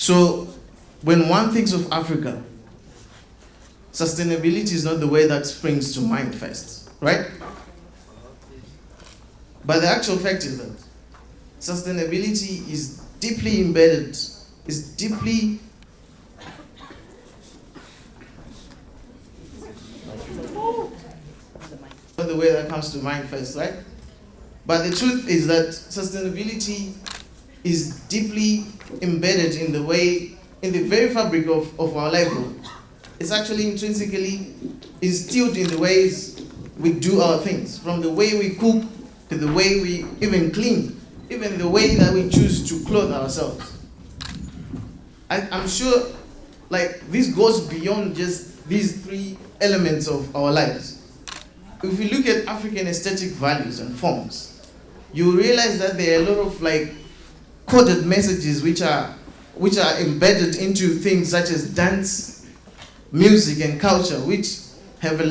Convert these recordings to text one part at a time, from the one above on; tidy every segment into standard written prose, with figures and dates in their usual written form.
So when one thinks of Africa, sustainability is not the way that springs to mind first, right? But the actual fact is that sustainability is deeply embedded, is deeply not the way that comes to mind first, right? But the truth is that sustainability is deeply embedded in the way, in the very fabric of our livelihood. It's actually intrinsically instilled in the ways we do our things, from the way we cook to the way we even clean, even the way that we choose to clothe ourselves. I'm sure, like, this goes beyond just these three elements of our lives. If we look at African aesthetic values and forms, you realize that there are a lot of like coded messages which are embedded into things such as dance, music, and culture, which have a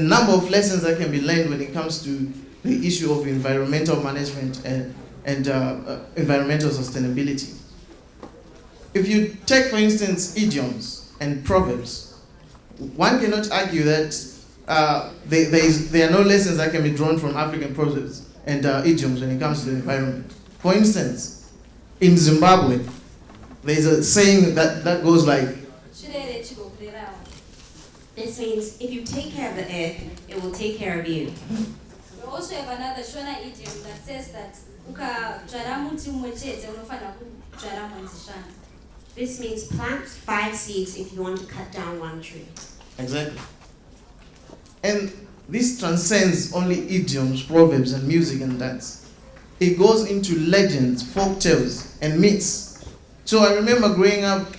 number of lessons that can be learned when it comes to the issue of environmental management and environmental sustainability. If you take, for instance, idioms and proverbs, one cannot argue that there are no lessons that can be drawn from African proverbs and idioms when it comes to the environment. For instance, in Zimbabwe, there's a saying that goes like, this means if you take care of the earth, it will take care of you. We also have another Shona idiom that says that this means plant 5 seeds if you want to cut down 1 tree. Exactly. And this transcends only idioms, proverbs, and music and dance. It goes into legends, folk tales, and myths. So I remember growing up,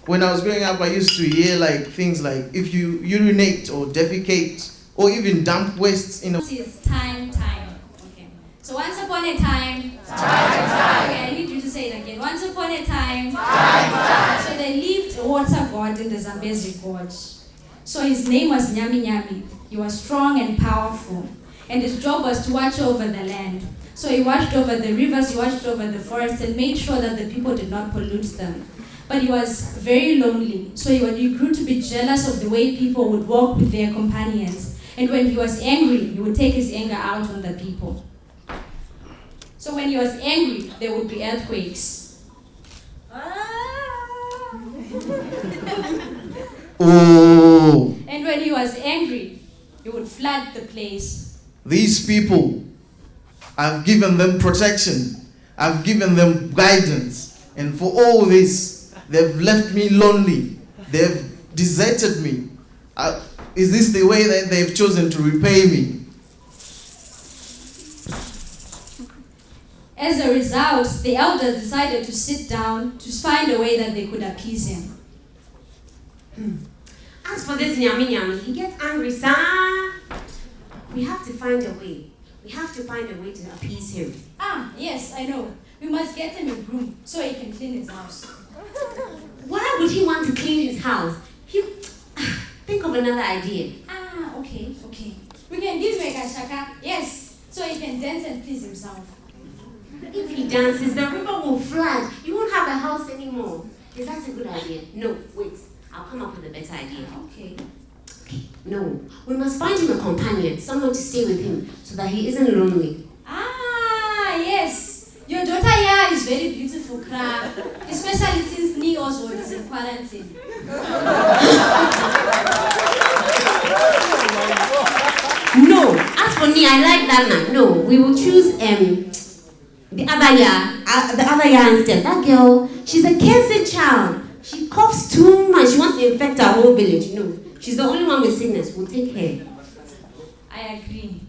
when I was growing up, I used to hear like things like, if you urinate or defecate or even dump wastes in a... This is time. Okay. So once upon a time. Okay, I need you to say it again. Once upon a time. So there lived a water god in the Zambezi gorge. So his name was Nyami Nyami. He was strong and powerful. And his job was to watch over the land. So he watched over the rivers, he watched over the forests, and made sure that the people did not pollute them. But he was very lonely. So he grew to be jealous of the way people would walk with their companions. And when he was angry, he would take his anger out on the people. So when he was angry, there would be earthquakes. Oh. And when he was angry, he would flood the place. These people, I've given them protection. I've given them guidance. And for all this, they've left me lonely. They've deserted me. Is this the way that they've chosen to repay me? As a result, the elders decided to sit down to find a way that they could appease him. As for this Nyami Nyami, he gets angry, sir. We have to find a way. We have to find a way to appease him. Ah, yes, I know. We must get him a broom so he can clean his house. Why would he want to clean his house? Think of another idea. Ah, okay. We can give him a kashaka, yes, so he can dance and please himself. If he dances, the river will flood. You won't have a house anymore. Is that a good idea? No, wait. I'll come up with a better idea. Okay. No, we must find him a companion, someone to stay with him, so that he isn't lonely. Ah, yes. Your daughter here is very beautiful, Kra. Especially since Ni Oswald is in quarantine. No, as for me, I like that man. No, we will choose the other year instead. That girl, she's a cancer child. She coughs too much. She wants to infect our whole village. No, she's the only one with sickness. We'll take her. I agree.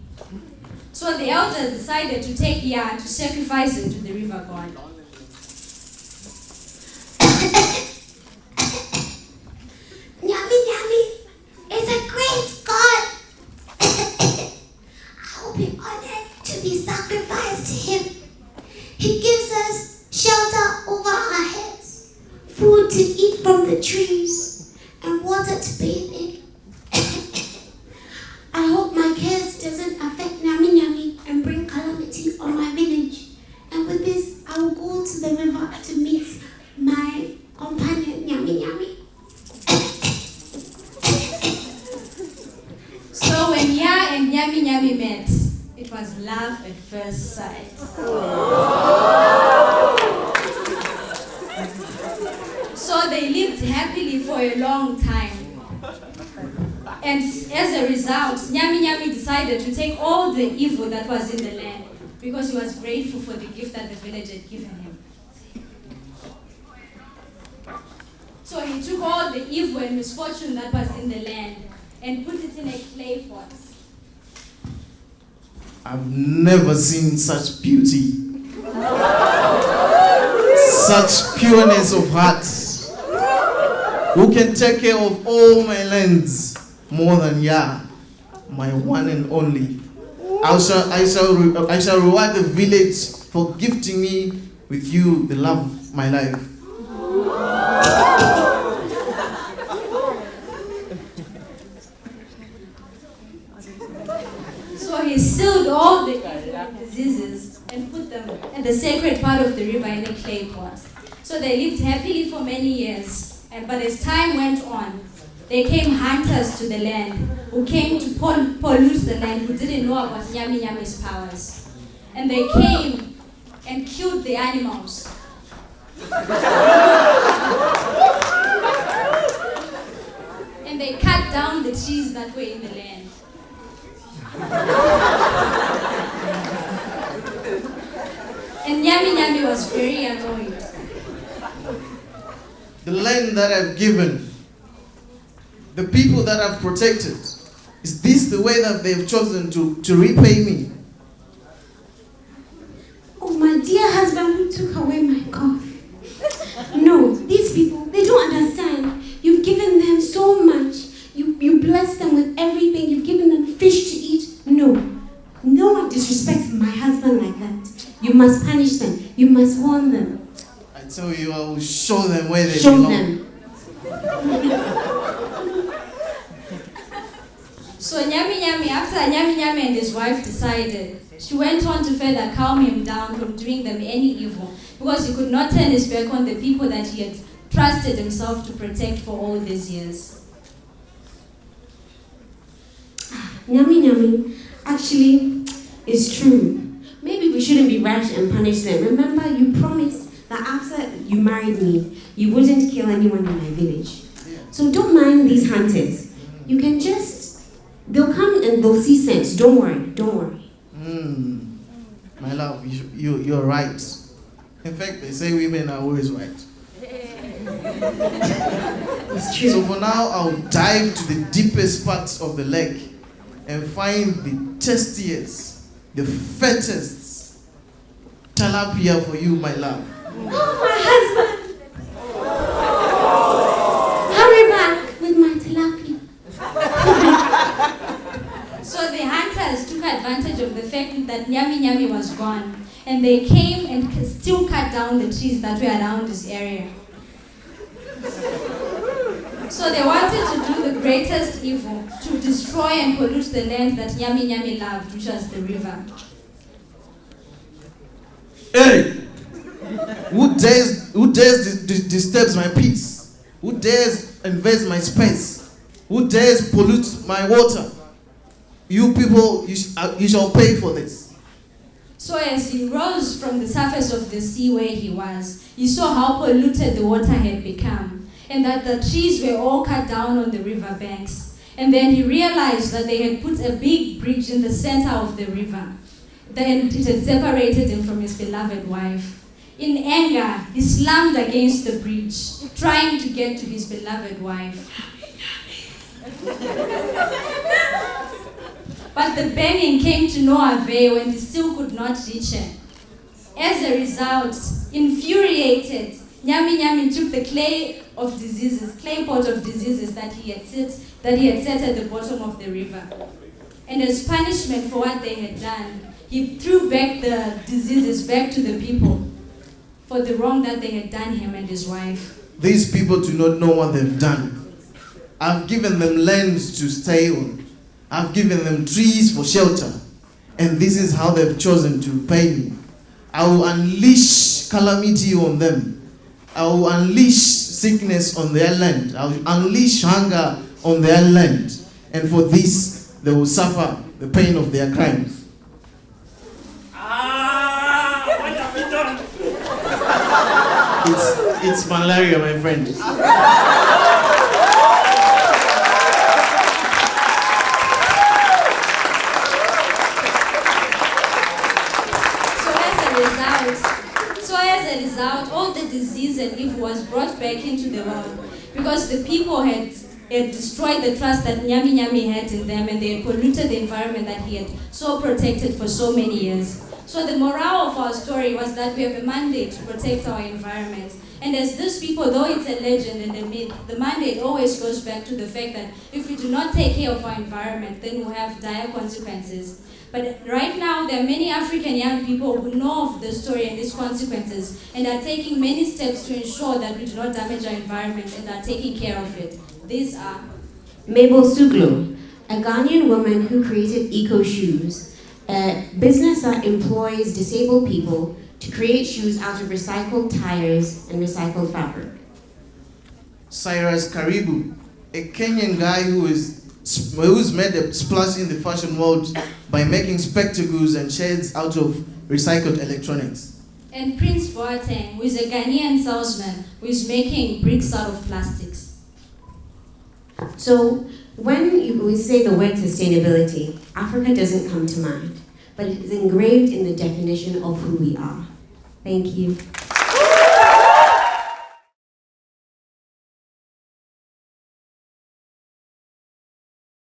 So the elders decided to take Ya to sacrifice him to the river god. Nyami Nyami is a great god. I will be honored to be sacrificed to him. He gives us shelter over our heads, food to eat from the trees, and water to bathe in. I hope my curse doesn't affect Nyami Nyami and bring calamity on my village. And with this, I will go to the river to meet love at first sight. So they lived happily for a long time. And as a result, Nyami Nyami decided to take all the evil that was in the land because he was grateful for the gift that the village had given him. So he took all the evil and misfortune that was in the land and put it in a clay pot. I've never seen such beauty, such pureness of heart. Who can take care of all my lands more than Yah, my one and only? I shall reward the village for gifting me with you, the love of my life. So he sealed all the diseases and put them in the sacred part of the river in a clay pot. So they lived happily for many years. But as time went on, there came hunters to the land who came to pollute the land, who didn't know about Nyami Nyami's powers. And they came and killed the animals. And they cut down the trees that were in the land. And Nyami Nyami was very annoyed. The land that I've given, the people that I've protected, is this the way that they've chosen to repay me? Oh, my dear husband who took away my cough. No, these people, they don't understand. You've given them so much. You blessed them with everything. You've given them fish to eat. No one disrespects my husband like that. You must punish them. You must warn them. I tell you, I will show them where they Show belong. them. So Nyami Nyami, after Nyami Nyami and his wife decided, she went on to further calm him down from doing them any evil, because he could not turn his back on the people that he had trusted himself to protect for all these years. Nyami Nyami actually is true. Maybe we shouldn't be rash and punish them. Remember, you promised that after you married me, you wouldn't kill anyone in my village. So don't mind these hunters. You can they'll come and they'll see sense. Don't worry. My love, you're right. In fact, they say women are always right. It's true. So for now, I'll dive to the deepest parts of the lake and find the tastiest, the fattest tilapia for you, my love. Oh, my husband! Hurry back with my tilapia. So the hunters took advantage of the fact that Nyami Nyami was gone, and they came and still cut down the trees that were around this area. So they wanted to do the greatest evil, to destroy and pollute the land that Nyami Nyami loved, which was the river. Hey! Who dares disturb my peace? Who dares invade my space? Who dares pollute my water? You people, you shall pay for this. So as he rose from the surface of the sea where he was, he saw how polluted the water had become, and that the trees were all cut down on the river banks. And then he realized that they had put a big bridge in the center of the river. Then it had separated him from his beloved wife. In anger, he slammed against the bridge, trying to get to his beloved wife. But the banging came to no avail, and he still could not reach her. As a result, infuriated, Nyami Nyami took the clay pot of diseases that he had set at the bottom of the river. And as punishment for what they had done, he threw back the diseases back to the people for the wrong that they had done him and his wife. These people do not know what they've done. I've given them lands to stay on. I've given them trees for shelter. And this is how they've chosen to pay me. I will unleash calamity on them. I will unleash sickness on their land. I will unleash hunger on their land. And for this, they will suffer the pain of their crimes. It's malaria, my friend. So as a result, all the disease and evil was brought back into the world because the people had destroyed the trust that Nyami Nyami had in them, and they had polluted the environment that he had so protected for so many years. So the moral of our story was that we have a mandate to protect our environment. And as these people, though it's a legend and a myth, the mandate always goes back to the fact that if we do not take care of our environment, then we'll have dire consequences. But right now, there are many African young people who know of the story and its consequences and are taking many steps to ensure that we do not damage our environment and are taking care of it. These are Mabel Suglo, a Ghanaian woman who created Eco Shoes, a business that employs disabled people to create shoes out of recycled tires and recycled fabric. Cyrus Karibu, a Kenyan guy who's made a splash in the fashion world by making spectacles and shades out of recycled electronics. And Prince Boateng, who is a Ghanaian salesman who is making bricks out of plastics. So when we say the word sustainability, Africa doesn't come to mind, but it is engraved in the definition of who we are. Thank you.